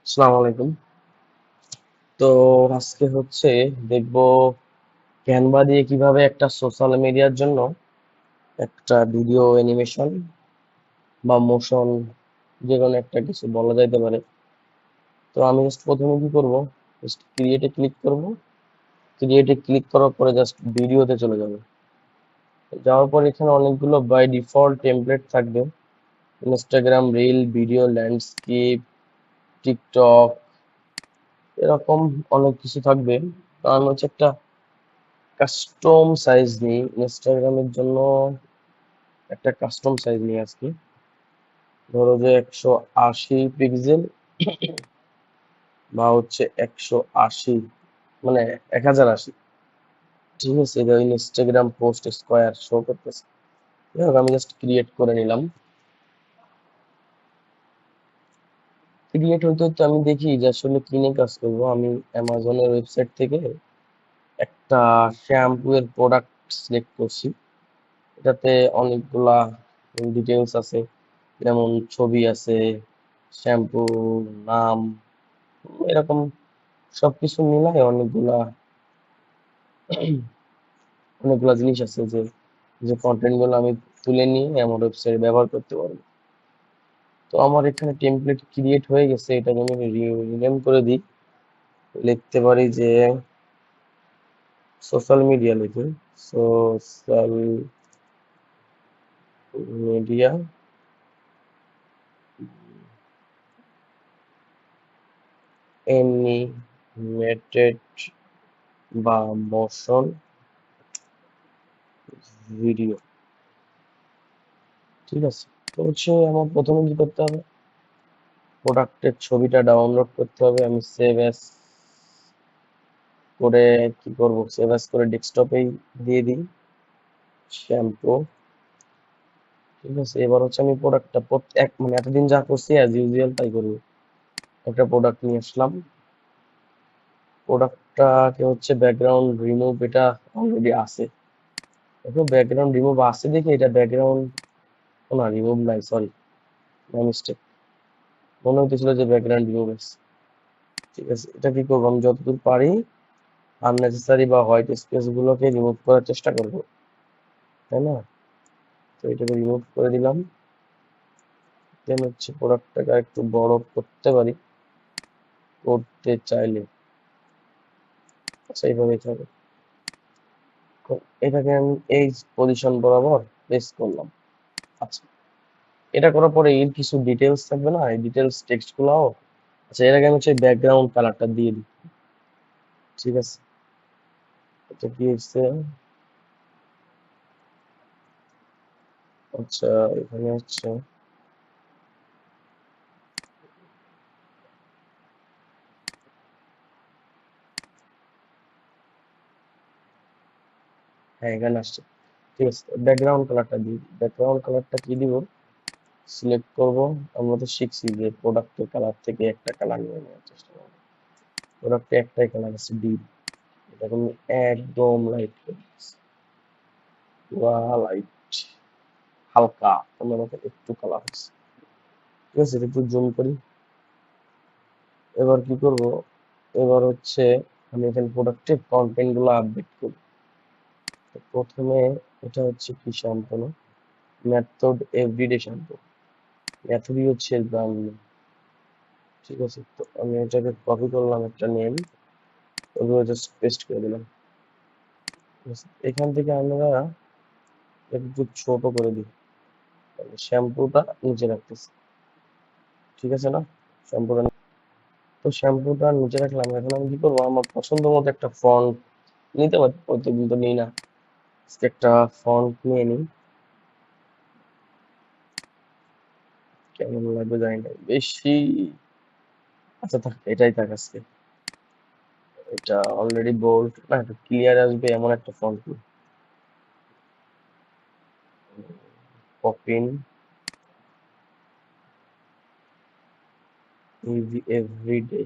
আসসালামু আলাইকুম। তো আজকে দেখবো ক্যানভা দিয়ে কিভাবে একটা সোশ্যাল মিডিয়ার জন্য একটা ভিডিও অ্যানিমেশন বা মোশন যে কোনো একটা কিছু বলা যাইতে পারে। তো আমি জাস্ট প্রথমে কি করব, জাস্ট ক্রিয়েটে ক্লিক করব। ক্রিয়েটে ক্লিক করার পরে জাস্ট ভিডিওতে চলে যাব। যাওয়ার পর এখানে অনেকগুলো বাই ডিফল্ট টেমপ্লেট থাকবে। Instagram reel, video, landscape, TikTok, এরকম অনেক কিছু থাকবে। তো আমি একটা কাস্টম সাইজ নিই ইনস্টাগ্রামের জন্য। একটা কাস্টম সাইজ নিই আজকে। ধরো যে 180 পিক্সেল বা 180, মানে 1080। ঠিক আছে, এটা ইনস্টাগ্রাম পোস্ট স্কোয়ার শো করতেছে। যাই হোক, আমি জাস্ট ক্রিয়েট করে নিলাম। ক্রিয়েট হইতে হইতে আমি দেখি যে আসলে কিনে কাজ করবো। আমি অ্যামাজনের ওয়েবসাইট থেকে একটা শ্যাম্পু এর প্রোডাক্ট সিলেক্ট করছি। এটাতে অনেকগুলা ডিটেলস আছে, যেমন ছবি আছে, শ্যাম্পু নাম, এরকম সবকিছু মিলায় অনেকগুলা জিনিস আছে যে যে কন্টেন্ট গুলো আমি তুলে নিয়ে আমার ওয়েবসাইটে ব্যবহার করতে পারবো। তো আমার এখানে টেমপ্লেট ক্রিয়েট হয়ে গেছে, এটা আমি রিনেম করে দিই। লিখতে পারি যে সোশ্যাল মিডিয়া, লিখে সোশ্যাল মিডিয়া অ্যানিমেটেড বা মোশন ভিডিও। ঠিক আছে, তো আমার প্রথমে কি করতে হবে, প্রোডাক্টের ছবিটা ডাউনলোড করতে হবে। আমি সেভ অ্যাজ করে কি করব, সেভ অ্যাজ করে ডেস্কটপেই দিয়ে দিই শ্যাম্পু। ঠিক আছে, এবার আমি প্রোডাক্টটা এক মানে এতদিন যা করছি অ্যাজ ইউজুয়াল তাই করবো। একটা প্রোডাক্ট নিয়ে আসলাম। প্রোডাক্টটাকে ব্যাকগ্রাউন্ড রিমুভ, এটা অলরেডি আছে। দেখো ব্যাকগ্রাউন্ড রিমুভ আছে দেখে এটা ব্যাকগ্রাউন্ড, না রিমুভ নাই, সরি, মাই মিস্টেক। মনে হইতেছিল যে ব্যাকগ্রাউন্ড রিমুভ আছে। ঠিক আছে, এটা কি করবো, আমি যতদূর পারি আননেসেসারি বা হোয়াইট স্পেস গুলোকে রিমুভ করার চেষ্টা করব, তাই না? তো এটাকে রিমুভ করে দিলাম। দেন প্রোডাক্টটাকে একটু বড় করতে পারি, করতে চাইলে। আচ্ছা, এইভাবেই থাকবে। তো এটাকে আমি এই পজিশন বরাবর প্লেস করলাম। আচ্ছা, এটা করার পরে এর কিছু ডিটেলস থাকবে না, এই ডিটেলস টেক্সট গুলাও। আচ্ছা, এর আগে আমি ব্যাকগ্রাউন্ড কালারটা দিয়ে দিই। ঠিক আছে, এটা কি হচ্ছে, আচ্ছা এখানে হ্যাঁ এখানে আসছে। ঠিক আছে, ব্যাকগ্রাউন্ড কালারটা দিই। ব্যাকগ্রাউন্ড কালারটা কি দিব, সিলেক্ট করব। আমরা তো শিখছি যে প্রোডাক্টের কালার থেকে একটা কালার নিয়ে নেওয়ার চেষ্টা করব। প্রোডাক্টে একটাই কালার আছে, ডিপ। এটা আমি একদম লাইট করে দিচ্ছি, পুরা লাইট, হালকা আমার মতো একটু কালার আছে। ঠিক আছে, এটা একটু জুম করি। এবার কি করব, এবার আমি এখানে প্রোডাক্টের কন্টেন্ট গুলো আপডেট করব। তো প্রথমে এটা কি শ্যাম্পু না, মেথড এভরিডে শ্যাম্পু। মেথডই এর ব্র্যান্ড নেম। ঠিক আছে, তো আমি এটাকে কপি করলাম একটা নেম, ওগুলো জাস্ট পেস্ট করে দিলাম। ঠিক আছে, এখান থেকে আমরা একটু ছোট করে দিই, শ্যাম্পুটা নিচে রাখতেছি। ঠিক আছে না, শ্যাম্পুটা, তো শ্যাম্পুটা নিচে রাখলাম। এখন আমি কি করবো, আমার পছন্দ মতো একটা ফন্ট নিতে পারি, প্রত্যেকদিন তো নিই না। আজকে একটা ফন্ট নিয়ে নিই, কেমন লাগবে জানি না বেশি। আচ্ছা থাক, এটাই থাক আজকে। এটা অলরেডি বোল্ড না, এটা ক্লিয়ার আসবে এমন একটা ফন্ট। পপিন এভরিডে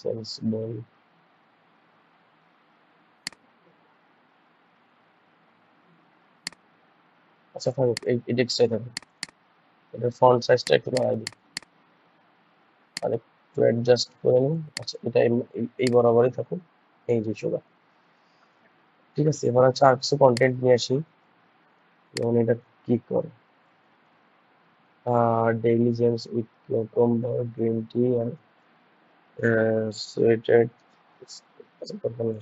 সেন্স বল। আচ্ছা থাকুক, এই টেক্সটাই থাকুক। এটার ফন্ট সাইজটা একটু বাড়াই দিই আর একটু অ্যাডজাস্ট করে নিই। আচ্ছা এটা এই বরাবরই থাকুক, এই যে সোজা। ঠিক আছে, এবার হচ্ছে আর কিছু কন্টেন্ট নিয়ে আসি। যেমন এটা কি করে, daily gems with cucumber green tea and sweeted.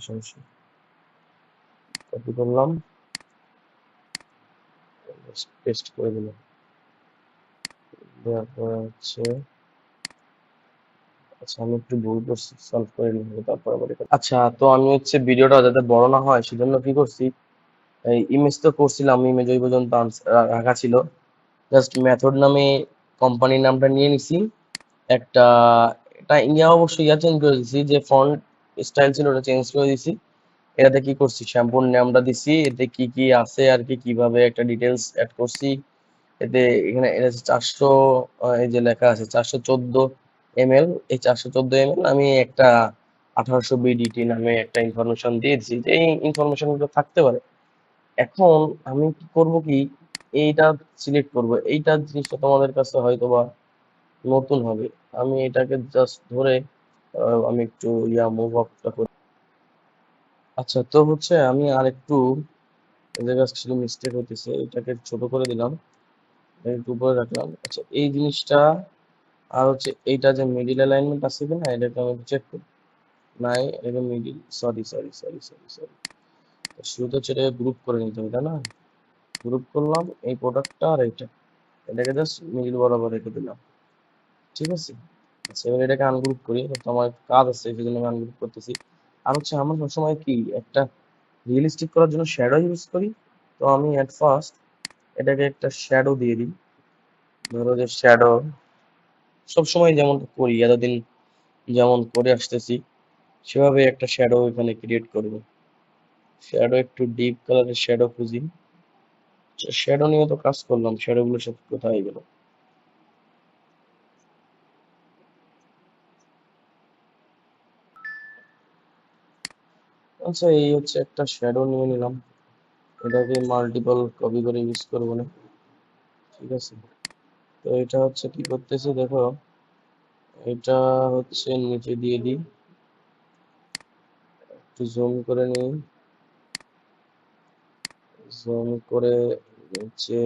সমস্যা, কপি করলাম, পেস্ট করে দিলাম। দেওয়ার পর হচ্ছে, আচ্ছা আমি একটু ভুল করছি, সলভ করে নিব তারপর আবার আচ্ছা তো আমি হচ্ছে ভিডিওটা যাতে বড় না হয় সেজন্য কি করছি, এই ইমেজ তো করছিলাম, ইমেজ ওই পর্যন্ত রাখা ছিল। জাস্ট মেথড নামে কোম্পানির নামটা নিয়ে নিছি একটা। এটা ইয়া অবশ্যই ইয়া চেঞ্জ করে দিছি, যে ফন্ট স্টাইল ছিল ওটা চেঞ্জ করে দিছি। এটাতে কি করছি, শ্যাম্পুর নামটা দিছি, এতে কি কি আছে আর কি কিভাবে একটা ডিটেলস অ্যাড করছি। এতে এখানে এটা 400, এই যে লেখা আছে 414 ml, এই 414 ml আমি একটা 1800 বিডিটি নামে একটা ইনফরমেশন দিয়ে দিছি, যে এই ইনফরমেশন গুলো থাকতে পারে। এখন আমি কি করব কি, এইটা সিলেক্ট করব, এইটা জিনিসটা তোমাদের কাছে হয়তো বা নতুন হবে। আমি এটাকে জাস্ট ধরে আমি একটু মুভ আপটা করি। আচ্ছা তো হচ্ছে আমি আর একটু, এই জায়গায় ছিল মিস্টেক হতেছে, এটাকে ছোট করে দিলাম, একটু উপরে রাখলাম। আচ্ছা এই জিনিসটা, আর হচ্ছে এইটা যে মিডিল অ্যালাইনমেন্ট আছে কিনা এটাকে আমি চেক করি। নাই, এটা middle, sorry sorry sorry sorry sorry, শুরুতে হচ্ছে এটাকে গ্রুপ করে নিতে হবে তাই না। গ্রুপ করলাম এই প্রোডাক্টটা আর এইটা, এটাকে জাস্ট মিডিল বরাবর রেখে দিলাম। ঠিক আছে, আচ্ছা এবার এটাকে আনগ্রুপ করি, তো আমার কাজ আছে সেজন্য আমি আনগ্রুপ করতেছি। আর হচ্ছে আমরা সবসময় কি একটা রিয়েলিস্টিক করার জন্য শ্যাডো ইউজ করি। তো আমি এট ফার্স্ট এটাকে একটা শ্যাডো দিয়ে দিই। ধরো যে শ্যাডো সবসময় যেমন করি, এতদিন যেমন করে আসতেছি সেভাবে একটা শ্যাডো এখানে ক্রিয়েট করব। শ্যাডো একটু ডিপ কালারের শ্যাডো খুঁজি। শ্যাডো নিয়ে তো কাজ করলাম, শ্যাডো গুলো সব কোথায় গেল। আচ্ছা এই হচ্ছে একটা শ্যাডো নিয়ে নিলাম, এটাকে মাল্টিপল কপি করে ইউজ করবো না। ঠিক আছে, তো এটা হচ্ছে কি করতেছি দেখো, এটা হচ্ছে নিচে দিয়ে দিই, একটু জুম করে নিই, জুম করে নিচে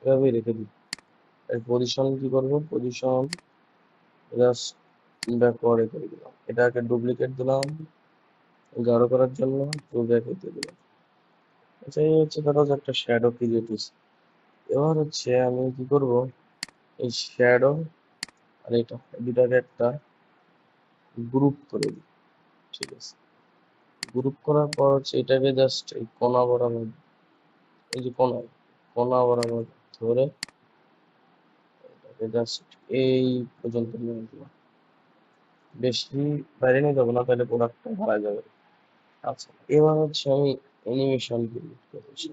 এভাবেই রেখে দিই। এর পজিশন কি করব, পজিশন জাস্ট ব্যাকওয়ার্ডে করে দিলাম, এটাকে ডুপ্লিকেট দিলাম গাঢ় করার জন্য, টু ব্যাকে দিয়ে দিলাম। আচ্ছা এই হচ্ছে ধরো যে একটা শ্যাডো ক্রিয়েট হয়েছে। এবার হচ্ছে আমি কি করব, এই শ্যাডো আর এটা দুটাকে একটা গ্রুপ করে দিই। ঠিক আছে, গ্রুপ করার পর হচ্ছে এটাকে জাস্ট এই কোণা বরাবর, এই যে কোণায়, কোণা বরাবর ধরে এটাকে জাস্ট এই পর্যন্ত নিয়ে দিলাম। বেশি বাইরে নিয়ে যাবো না, তাহলে প্রোডাক্টটা হারা যাবে। আচ্ছা এবার হচ্ছে আমি অ্যানিমেশন ক্রিয়েট করছি।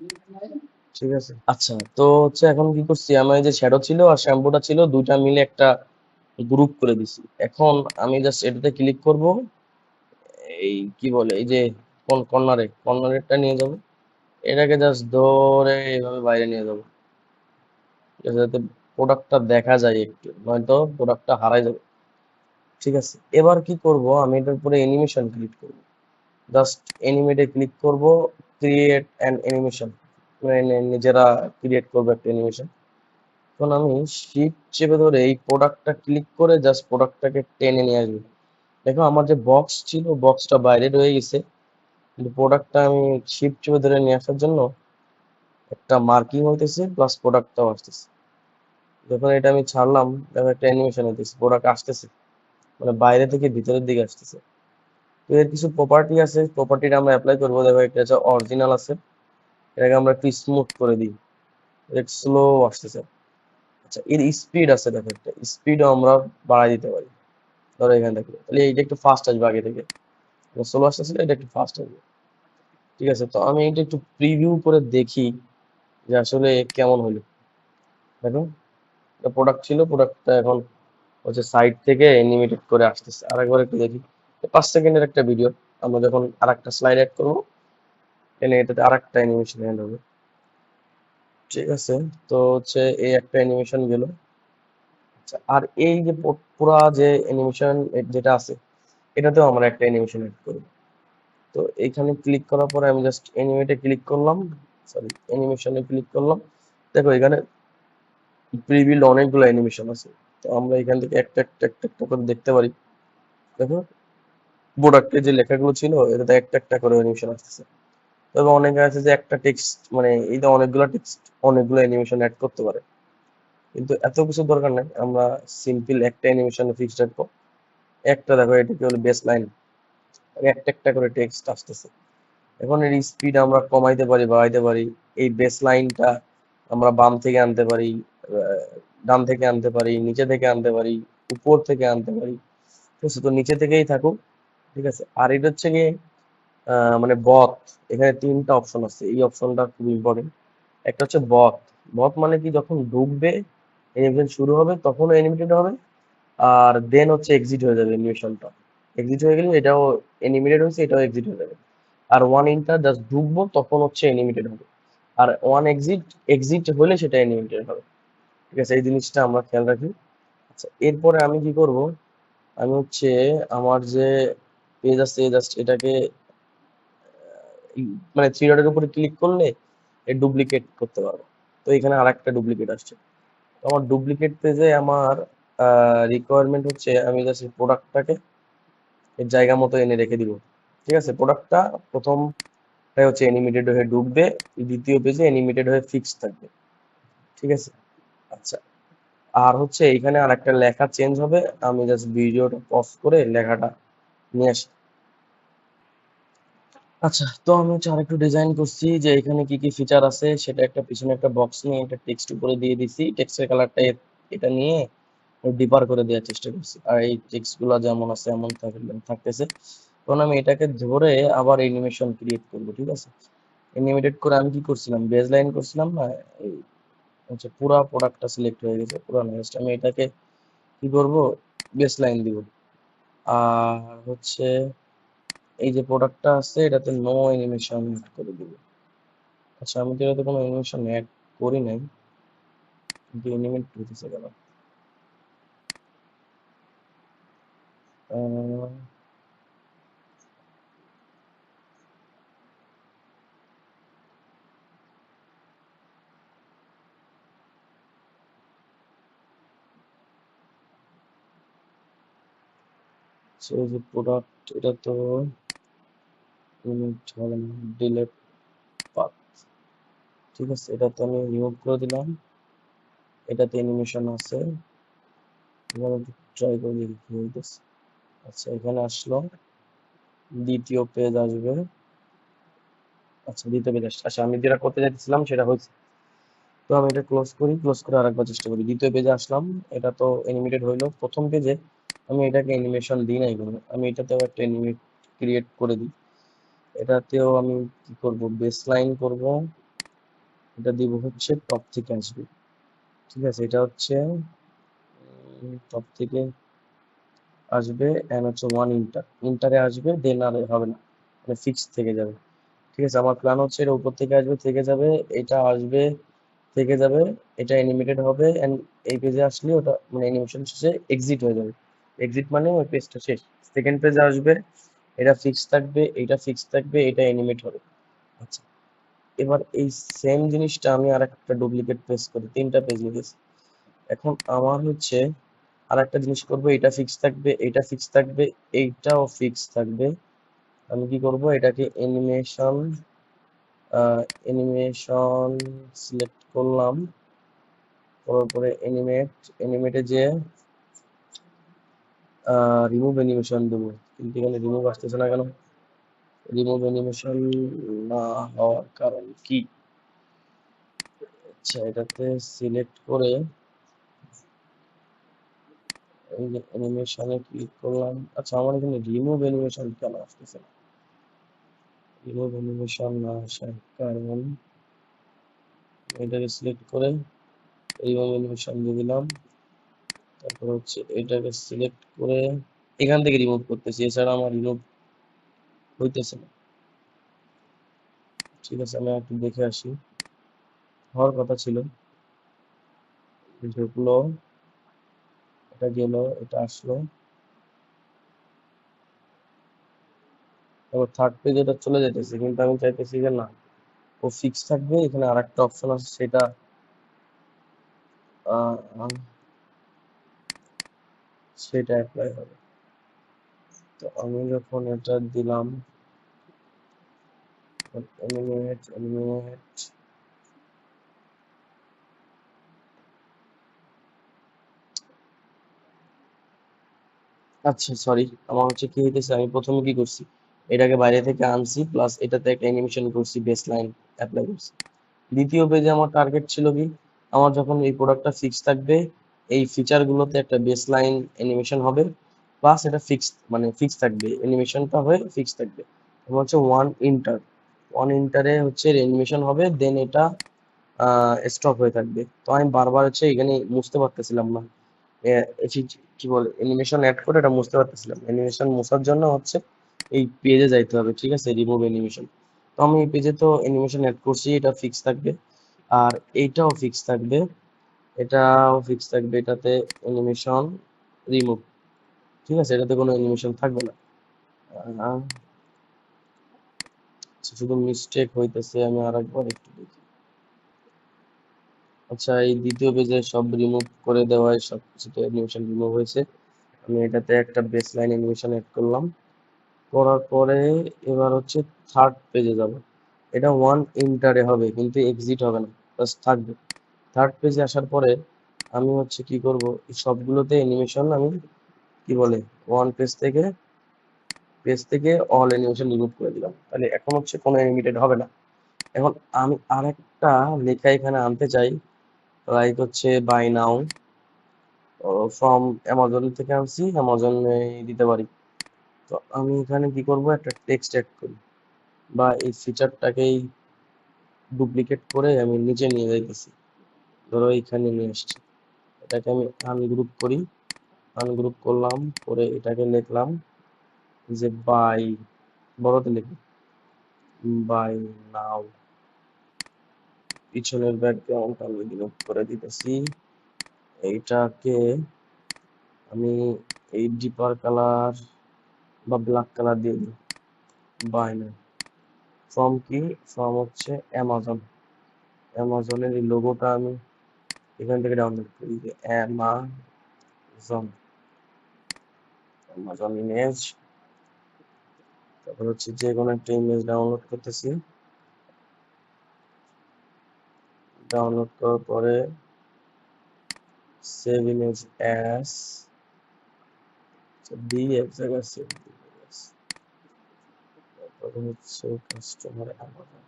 ঠিক আছে, আচ্ছা তো হচ্ছে এখন কি করছি, আমার এই যে শ্যাডো ছিল আর শ্যাম্পুটা ছিল দুইটা মিলে একটা গ্রুপ করে দিছি। এখন আমি জাস্ট এটাতে ক্লিক করব, এই কি বলে এই যে কোন কর্নারেরটা নিয়ে যাব, এটাকে জাস্ট ধরে এইভাবে বাইরে নিয়ে যাব, ঠিক আছে, যাতে প্রোডাক্টটা দেখা যায় একটু, নয়তো প্রোডাক্টটা হারাই যাবে। ঠিক আছে, এবার কি করব, আমি এটার উপরে অ্যানিমেশন ক্লিক করব, জাস্ট অ্যানিমেটে ক্লিক করব, ক্রিয়েট অ্যান অ্যানিমেশন, মানে নিজেরা ক্রিয়েট করবো একটা অ্যানিমেশন। এখন আমি শিফট চেপে ধরে এই প্রোডাক্টটা ক্লিক করে জাস্ট প্রোডাক্টটাকে টেনে নিয়ে আসবো। দেখো আমার যে বক্স ছিল বক্সটা বাইরে রয়ে গেছে, কিন্তু প্রোডাক্টটা আমি শিফট চেপে ধরে নিয়ে আসার জন্য একটা মার্কিং হইতেছে প্লাস প্রোডাক্টটাও আসতেছে। যখন এটা আমি ছাড়লাম দেখো একটা অ্যানিমেশন হইতেছে, প্রোডাক্ট আসতেছে, মানে বাইরে থেকে ভিতরের দিকে আসতেছে। তো এর কিছু প্রপার্টি আছে, প্রপার্টিটা আমরা অ্যাপ্লাই করবো। দেখো একটা হচ্ছে অরিজিনাল আছে, এটাকে আমরা একটু স্মুথ করে দিই, একটু স্লো আসতেছে। আচ্ছা এর স্পিড আছে, দেখো একটা স্পিডও আমরা বাড়াই দিতে পারি। ধরো এখান থেকে, তাহলে এইটা একটু ফাস্ট আসবে আগে থেকে, স্লো আসতেছিল এটা একটু ফাস্ট আসবে। ঠিক আছে, তো আমি এটা একটু প্রিভিউ করে দেখি যে আসলে কেমন হলো। দেখো প্রোডাক্ট ছিল, প্রোডাক্টটা এখন হচ্ছে সাইড থেকে অ্যানিমেটেড করে আসতেছে। আরেকবার একটু দেখি, 5 সেকেন্ডের একটা ভিডিও, আমরা যখন আরেকটা স্লাইড অ্যাড করবো এনে এটাতে আরেকটা অ্যানিমেশন অ্যাড হবে। ঠিক আছে, তো হচ্ছে এই একটা অ্যানিমেশন গেল। আচ্ছা, আর এই যে পুরা যে অ্যানিমেশন যেটা আছে এটাতেও আমরা একটা অ্যানিমেশন এড করব। তো এখানে ক্লিক করার পরে আমি জাস্ট অ্যানিমেটে ক্লিক করলাম, সরি অ্যানিমেশনে ক্লিক করলাম। দেখো এখানে প্রিবিল্ড অনেকগুলো অ্যানিমেশন আছে, তো আমরা এখান থেকে একটা একটা একটা একটা করে দেখতে পারি। দেখো প্রোডাক্টে যে লেখাগুলো ছিল এটাতে একটা একটা করে অ্যানিমেশন আসতেছে। তবে অনেকে আছে যে একটা টেক্সট মানে এইটা অনেকগুলো টেক্সট অনেকগুলো অ্যানিমেশন অ্যাড করতে পারে, কিন্তু এত কিছু দরকার নাই, আমরা সিম্পল একটা অ্যানিমেশনে ফিক্সড রাখবো। একটা দেখো এটা কি হলো বেস লাইন, একটা একটা করে টেক্সট আসতেছে। এখন এর স্পিড আমরা কমাইতে পারি বাড়াইতে পারি। এই বেস লাইনটা আমরা বাম থেকে আনতে পারি, ডান থেকে আনতে পারি, নিচে থেকে আনতে পারি, উপর থেকে আনতে পারি। ঠিক আছে, তো নিচে থেকেই থাকুক। ঠিক আছে, আর এটা হচ্ছে গিয়ে মানে বথ। এখানে তিনটা অপশন আছে, এই অপশনটা খুব ইম্পর্টেন্ট। একটা হচ্ছে বথ। বথ মানে কি, যখন ঢুকবে অ্যানিমেশন শুরু হবে তখন অ্যানিমেটেড হবে, আর দেন হচ্ছে এক্সিট হয়ে যাবে অ্যানিমেশনটা। এক্সিট হয়ে গেলে এটাও অ্যানিমেটেড হয়েছে, এটাও এক্সিট হয়ে যাবে। আর ওয়ান ইন্টার জাস্ট ঢুকবো তখন হচ্ছে অ্যানিমেটেড হবে, আর ওয়ান এক্সিট এক্সিট হলে সেটা অ্যানিমেটেড হবে। ঠিক আছে, এই জিনিসটা আমরা খেয়াল রাখি। আচ্ছা, এরপরে আমি কি করব, আমি হচ্ছে আমার যে পেজ আছে জাস্ট এটাকে মানে থ্রি ডটের উপরে ক্লিক করলে ডুপ্লিকেট করতে পারবো। তো এখানে আর একটা ডুপ্লিকেট আসছে। তো আমার ডুপ্লিকেট পেজে আমার রিকোয়ারমেন্ট হচ্ছে আমি জাস্ট প্রোডাক্টটাকে এর জায়গা মতো এনে রেখে দিব। ঠিক আছে, প্রোডাক্টটা প্রথমটাই হচ্ছে অ্যানিমেটেড হয়ে ঢুকবে, দ্বিতীয় পেজে অ্যানিমেটেড হয়ে ফিক্স থাকবে। ঠিক আছে, আচ্ছা, আর হচ্ছে এখানে আর একটা লেখা চেঞ্জ হবে। আমি জাস্ট ভিডিওটা পজ করে লেখাটা নিয়ে আসি। আচ্ছা, তো আমি হচ্ছে আরেকটু ডিজাইন করছি যে এখানে কি কি ফিচার আছে সেটা একটা পিছনে একটা বক্স নিয়ে একটা টেক্সট উপরে দিয়ে দিছি, টেক্সটের কালারটা এটা নিয়ে ডিপার করে দেওয়ার চেষ্টা করছি, আর এই টেক্সট গুলা যেমন আছে এমন থাকতেছে। তখন আমি এটাকে ধরে আবার অ্যানিমেশন ক্রিয়েট করব। ঠিক আছে, অ্যানিমেটেড করে আমি কি করছিলাম, বেজ লাইন করছিলাম না, এই হচ্ছে পুরা প্রোডাক্টটা সিলেক্ট হয়ে গেছে পুরা নেক্সট আমি এটাকে কি করব, বেস লাইন দিব। আর হচ্ছে এই যে প্রোডাক্টটা আছে এটাতে নো অ্যানিমেশন করে দিব। আচ্ছা, আমি তো এটাতে কোনো অ্যানিমেশন অ্যাড করি নাই, কিন্তু অ্যানিমেট হইতেছে কেন? আহ, so এই যে প্রোডাক্ট এটা তো ইমেজ হবে না, ডিলেট পাথ। ঠিক আছে, এটা তো আমি রিমুভ করে দিলাম। এটাতে অ্যানিমেশন আছে, এখানে ট্রাই করে দেখি কি হইতেছে। আচ্ছা, এখানে আসলো, দ্বিতীয় পেজ আসবে। আচ্ছা, দ্বিতীয় পেজ আসছে। আচ্ছা, আমি যেটা করতে চাইছিলাম সেটা হয়েছে। তো আমি এটা ক্লোজ করি, ক্লোজ করে আরেকবার চেষ্টা করি। দ্বিতীয় পেজে আসলাম, এটা তো অ্যানিমেটেড হইলো। প্রথম পেজে আমি এটাকে অ্যানিমেশন দিই নাই কোনো, আমি এটাতেও একটা অ্যানিমেট ক্রিয়েট করে দিই। এটাতেও আমি কি করব, বেস লাইন করব, এটা দিব হচ্ছে টপ থেকে আসবে। ঠিক আছে, এটা হচ্ছে টপ থেকে আসবে, এন্ড হচ্ছে ওয়ান ইন্টার ইন্টারে আসবে, দেন আর হবে না, মানে ফিক্স থেকে যাবে। ঠিক আছে, আমার প্ল্যান হচ্ছে এটা উপর থেকে আসবে থেকে যাবে, এটা আসবে থেকে যাবে, এটা অ্যানিমেটেড হবে, এন্ড এই পেজে আসলে ওটা মানে অ্যানিমেশন শেষে এক্সিট হয়ে যাবে। এক্সিট মানে ওই পেজটা শেষ। সেকেন্ড পেজে আসবে, এটা ফিক্স থাকবে, এটা ফিক্স থাকবে, এটা অ্যানিমেট হবে। আচ্ছা, এবার এই সেম জিনিসটা আমি আর একটা ডুপ্লিকেট পেজ করি, তিনটা পেজ লিখেছি। এখন আমার হচ্ছে আর একটা জিনিস করবো, এটা ফিক্স থাকবে, এটা ফিক্স থাকবে, এইটাও ফিক্স থাকবে। আমি কি করব, এটাকে অ্যানিমেশন সিলেক্ট করলাম, করার পরে অ্যানিমেটে যে রিমুভ অ্যানিমেশন দেবো, কিন্তু এখানে রিমুভ আসতেছে না কেন? রিমুভ অ্যানিমেশন না হওয়ার কারণ কি? আচ্ছা, এটাতে সিলেক্ট করে এই যে অ্যানিমেশনে ক্লিক করলাম। আচ্ছা, আমার এখানে রিমুভ অ্যানিমেশন কেন আসতেছে না? রিমুভ অ্যানিমেশন না আসার কারণ, এটাকে সিলেক্ট করে রিমুভ অ্যানিমেশন দিয়ে দিলাম। তারপর হচ্ছে এটাকে সিলেক্ট করে এখান থেকে রিমুভ করতেছি, এছাড়া আমার রিমুভ হইতেছে না। ঠিক আছে, আমি একটু দেখে আসি। হওয়ার কথা ছিল, ঢুকলো, এটা গেল, এটা আসলো, এবার থার্ড পেজে এটা চলে যেতেছে, কিন্তু আমি চাইতেছি যে না, ও ফিক্স থাকবে। এখানে আর একটা অপশন আছে, সেটা আহ, আহ, সেটা অ্যাপ্লাই হবে। তো আমি যখন এটা দিলাম, এলিমিনেট এলিমিনেট, আচ্ছা সরি, আমার হচ্ছে কি হইতেছে, আমি প্রথমে কি করছি, এটাকে বাইরে থেকে আনছি, প্লাস এটাতে একটা অ্যানিমেশন করছি, বেস লাইন অ্যাপ্লাই করছি। দ্বিতীয় পেজে আমার টার্গেট ছিল কি, আমার যখন এই প্রোডাক্টটা ফিক্স থাকবে, এই ফিচার গুলোতে একটা বেস লাইন অ্যানিমেশন হবে, প্লাস এটা ফিক্স, মানে ফিক্স থাকবে, অ্যানিমেশনটা হয়ে ফিক্স থাকবে। এবং হচ্ছে ওয়ান ইন্টারে হচ্ছে অ্যানিমেশন হবে, দেন এটা স্টপ হয়ে থাকবে। তো আমি বারবার হচ্ছে এখানে মুছতে পারতেছিলাম না, কি বলে অ্যানিমেশন অ্যাড করে এটা মুছতে পারতেছিলাম। অ্যানিমেশন মোছার জন্য হচ্ছে এই পেজে যাইতে হবে, ঠিক আছে, রিমুভ অ্যানিমেশন। তো আমি এই পেজে তো অ্যানিমেশন অ্যাড করছি, এটা ফিক্স থাকবে, আর এইটাও ফিক্স থাকবে, এটাও ফিক্স থাকবে, এটাতে অ্যানিমেশন রিমুভ, ঠিক আছে, এটাতে কোনো অ্যানিমেশন থাকবে না। আহ, শুধু মিস্টেক হইতেছে, আমি আরেকবার একটু দেখি। আচ্ছা, এই দ্বিতীয় পেজে সব রিমুভ করে দেওয়ায় সব কিছুতে অ্যানিমেশন রিমুভ হয়েছে। আমি এটাতে একটা বেস লাইন অ্যানিমেশন অ্যাড করলাম, করার পরে এবার হচ্ছে থার্ড পেজে যাব। এটা ওয়ান এন্টারে হবে, কিন্তু এক্সিট হবে না, জাস্ট থাকবে। থার্ড পেজে আসার পরে আমি হচ্ছে কি করব, এই সবগুলোতে অ্যানিমেশন আমি কি বলে ওয়ান পেজ থেকে অল অ্যানিমেশন রিমুভ করে দিলাম, তাহলে এখন হচ্ছে কোনো অ্যানিমেটেড হবে না। এখন আমি আরেকটা লেখা এখানে আনতে চাই, লাইক হচ্ছে বাই নাও, ফ্রম অ্যামাজন থেকে আনছি, অ্যামাজনে দিতে পারি। তো আমি এখানে কি করব, একটা টেক্সট অ্যাড করি, বা এই ফিচারটাকেই ডুপ্লিকেট করে আমি নিচে নিয়ে যাইতেছি, ধরো এইখানে নিয়ে আসছি। এটাকে আমি আনগ্রুপ করি, আনগ্রুপ করলাম, করে এটাকে লিখলাম যে বাই, বড়তে লিখি, বাই নাও, পিছনের ব্যাকগ্রাউন্ড আমি রিমুভ করে দিতেছি। এইটাকে আমি এই ডিপার কালার বা ব্ল্যাক কালার দিয়ে দিই, বাই নাও। ফ্রম কি, ফ্রম হচ্ছে অ্যামাজন, অ্যামাজনের এই লোগোটা আমি এখান থেকে ডাউনলোড করি, যে অ্যামাজন, অ্যামাজন ইমেজ। তারপর হচ্ছে যে কোনো একটা ইমেজ ডাউনলোড করতেছি, ডাউনলোড করার পরে সেভ ইমেজ অ্যাস দি, এক জায়গায় সেভ দিই। তারপরে হচ্ছে কাস্টমার অ্যামাজন,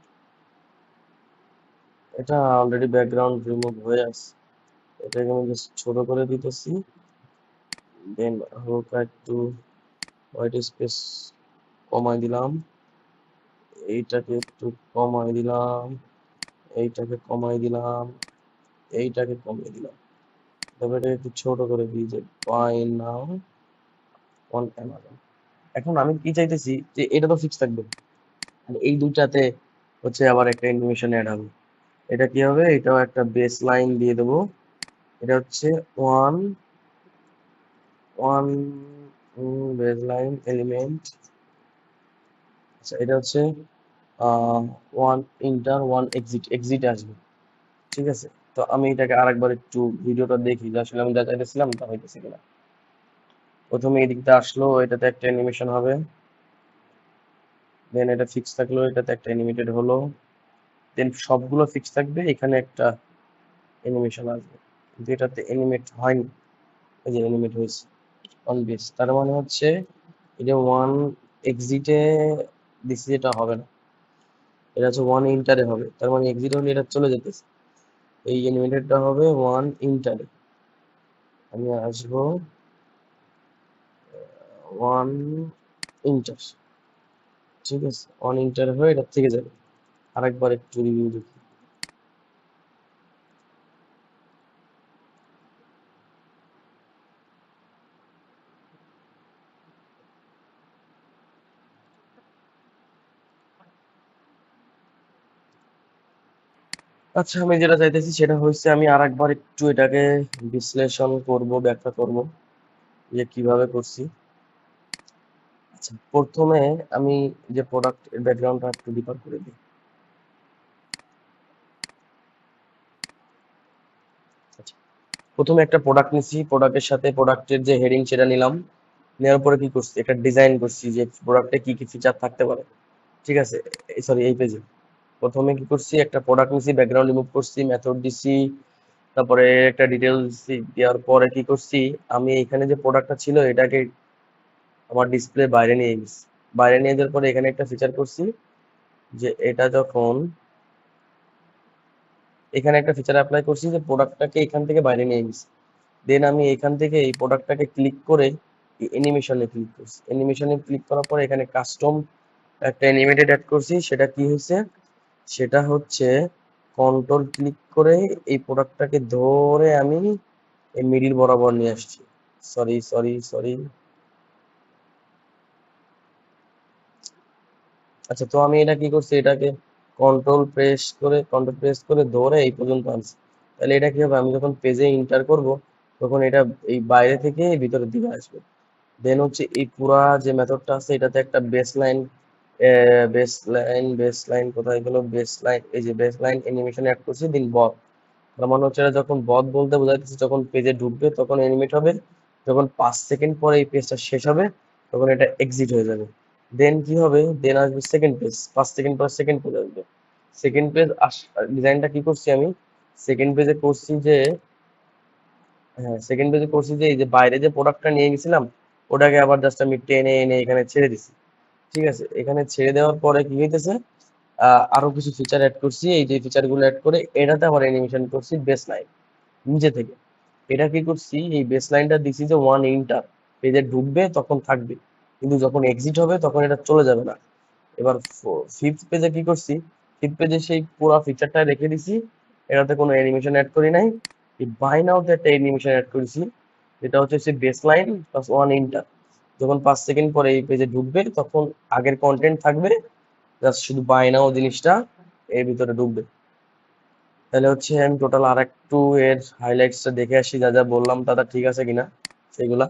এটা অলরেডি ব্যাকগ্রাউন্ড রিমুভ হয়ে আছে, এটাকে আমি জাস্ট ছোট করে দিতেছি, দেন হালকা একটু হোয়াইট স্পেস কমাই দিলাম, এইটাকে একটু কমাই দিলাম, এইটাকে কমাই দিলাম, এইটাকে কমিয়ে দিলাম। তারপরে এটা একটু ছোট করে দিই, যে বাই নাও অন অ্যামাজন। এখন আমি কি চাইতেছি, যে এটা তো ফিক্স থাকবে, আর এই দুটাতে হচ্ছে আবার একটা অ্যানিমেশন অ্যাড হবে। এটা কি হবে, এটাও একটা বেস লাইন দিয়ে দেবো, এটা হচ্ছে one one base line element. আচ্ছা, এটা হচ্ছে one inter one exit, exit আসবে, ঠিক আছে। তো আমি এটাকে আরেকবার একটু ভিডিওটা দেখি, যে আসলে আমি যা চাইতেছিলাম তা হইতেছে কিনা। প্রথমে এই দিকটা আসলো, এটাতে একটা অ্যানিমেশন হবে, দেন এটা ফিক্স থাকলো, এটাতে একটা অ্যানিমেটেড হলো, দেন সবগুলো ফিক্স থাকবে, এখানে একটা অ্যানিমেশন আসবে, কিন্তু এটাতে অ্যানিমেট হয়নি, এই যে অ্যানিমেট হয়েছে অন বেস, তার মানে হচ্ছে এটা ওয়ান এক্সিটে দিছি, যেটা হবে না, এটা হচ্ছে ওয়ান ইন্টারে হবে, তার মানে এক্সিট হলে এটা চলে যেতেছে, এই অ্যানিমেটেডটা হবে ওয়ান ইন্টারে। আমি আসবো ওয়ান ইন্টার, ঠিক আছে, ওয়ান ইন্টার হয়ে এটা থেকে যাবে। আরেকবার একটু রিভিউ দেখি। আচ্ছা, আমি যেটা চাইতেছি সেটা হচ্ছে আমি আরেকবার একটু এটাকে বিশ্লেষণ করব, ব্যাখ্যা করব যে কিভাবে করছি। আচ্ছা, প্রথমে আমি যে প্রোডাক্ট ব্যাকগ্রাউন্ডটা একটু ডিফার করে দিই। আচ্ছা, প্রথমে একটা প্রোডাক্ট নিছি, প্রোডাক্টের সাথে প্রোডাক্টের যে হেডিং সেটা নিলাম, নেওয়ার পরে কি করছি, একটা ডিজাইন করছি যে প্রোডাক্টে কি কি ফিচার থাকতে পারে। ঠিক আছে, সরি এই পেজে প্রথমে কি করছি, একটা প্রোডাক্ট নিছি, ব্যাকগ্রাউন্ড রিমুভ করছি, মেথড দিছি, তারপরে একটা ডিটেলস দেওয়ার পরে কি করছি, আমি এখানে যে প্রোডাক্টটা ছিল এটাকে আমার ডিসপ্লে বাইরে নিয়ে গেছি। বাইরে নিয়ে যাওয়ার পরে এখানে একটা ফিচার করছি যে এটা যখন এখানে একটা ফিচার অ্যাপ্লাই করছি যে প্রোডাক্টটাকে এখান থেকে বাইরে নিয়ে গেছি। দেন আমি এখান থেকে এই প্রোডাক্টটাকে ক্লিক করে অ্যানিমেশনে ক্লিক করছি। অ্যানিমেশনে ক্লিক করার পরে এখানে কাস্টম একটা অ্যানিমেটেড অ্যাড করছি। সেটা কি হয়েছে, সেটা হচ্ছে কন্ট্রোল ক্লিক করে এই প্রোডাক্টটাকে ধরে আমি এই মিডিল বরাবর নিয়ে আসছি। Sorry sorry sorry. আচ্ছা, তো আমি এটা কি করছি, এটাকে কন্ট্রোল প্রেস করে ধরে এই পর্যন্ত আনছি। তাহলে এটা কি হবে, আমি যখন পেজে ইন্টার করব তখন এটা এই বাইরে থেকে ভিতরের দিকে আসবে। দেন হচ্ছে এই পুরা যে মেথডটা আছে এটাতে একটা বেস লাইন কোথায় গেল, বেস লাইন, এই যে বেস লাইন অ্যানিমেশন অ্যাড করছি। দিন বথ, তার মানে হচ্ছে এটা যখন বথ বলতে বোঝাচ্ছে যখন পেজে ঢুকবে তখন অ্যানিমেট হবে, যখন 5 সেকেন্ড পরে এই পেজটা শেষ হবে তখন এটা এক্সিট হয়ে যাবে। দেন কি হবে, দেন আসবে সেকেন্ড পেজ, 5 সেকেন্ড পর সেকেন্ড পেজ আসবে। সেকেন্ড পেজ ডিজাইনটা কি করছি আমি, সেকেন্ড পেজে করছি যে, হ্যাঁ সেকেন্ড পেজে করছি যে এই যে বাইরে যে প্রোডাক্টটা নিয়ে গেছিলাম ওটাকে আবার জাস্ট আমি টেনে এনে এখানে ছেড়ে দিছি। ঠিক আছে, এখানে ছেড়ে দেওয়ার পরে কি হইতেছে, আরো কিছু ফিচার অ্যাড করছি। এই যে ফিচার গুলো অ্যাড করে এটাতে আবার অ্যানিমেশন করছি বেস লাইন নিচে থেকে। এটা কি করছি, এই বেস লাইনটা দিছি যে 1 ইন্টার, পেজে ঢুকবে তখন থাকবে, কিন্তু যখন এক্সিট হবে তখন এটা চলে যাবে না। এবার ফিফথ পেজে কি করছি, ফিফথ পেজে সেই পুরো ফিচারটা রেখে দিছি, এটাতে কোনো অ্যানিমেশন অ্যাড করি নাই। এই বাই নাওতে একটা অ্যানিমেশন অ্যাড করেছি, যেটা হচ্ছে সে বেস লাইন প্লাস 1 ইন্টার, যখন 5 সেকেন্ড পরে এই পেজে ঢুকবে তখন আগের কন্টেন্ট থাকবে, জাস্ট শুধু বাই নাও জিনিসটা এর ভিতরে ঢুকবে। তাহলে হচ্ছে আমি টোটাল আর একটু এর হাইলাইটসটা দেখে আসি, যা যা বললাম দাদা ঠিক আছে কিনা সেগুলা।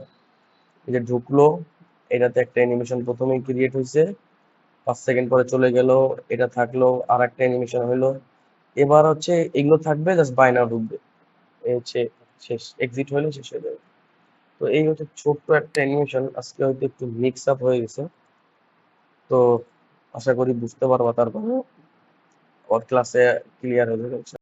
এই যে ঢুকলো, এটাতে একটা অ্যানিমেশন প্রথমেই ক্রিয়েট হয়েছে, 5 সেকেন্ড পরে চলে গেল, এটা থাকলো, আর একটা অ্যানিমেশন হলো। এবার হচ্ছে এগুলো থাকবে, জাস্ট বাই নাও ঢুকবে, এই হচ্ছে শেষ, এক্সিট হলে শেষ হয়ে যাবে। তো এই হচ্ছে ছোট্ট একটা অ্যানিমেশন, আজকে হয়তো একটু মিক্স আপ হয়ে গেছে, তো আশা করি বুঝতে পারবা, তারপরে ওর ক্লাসে ক্লিয়ার হয়ে যাবে।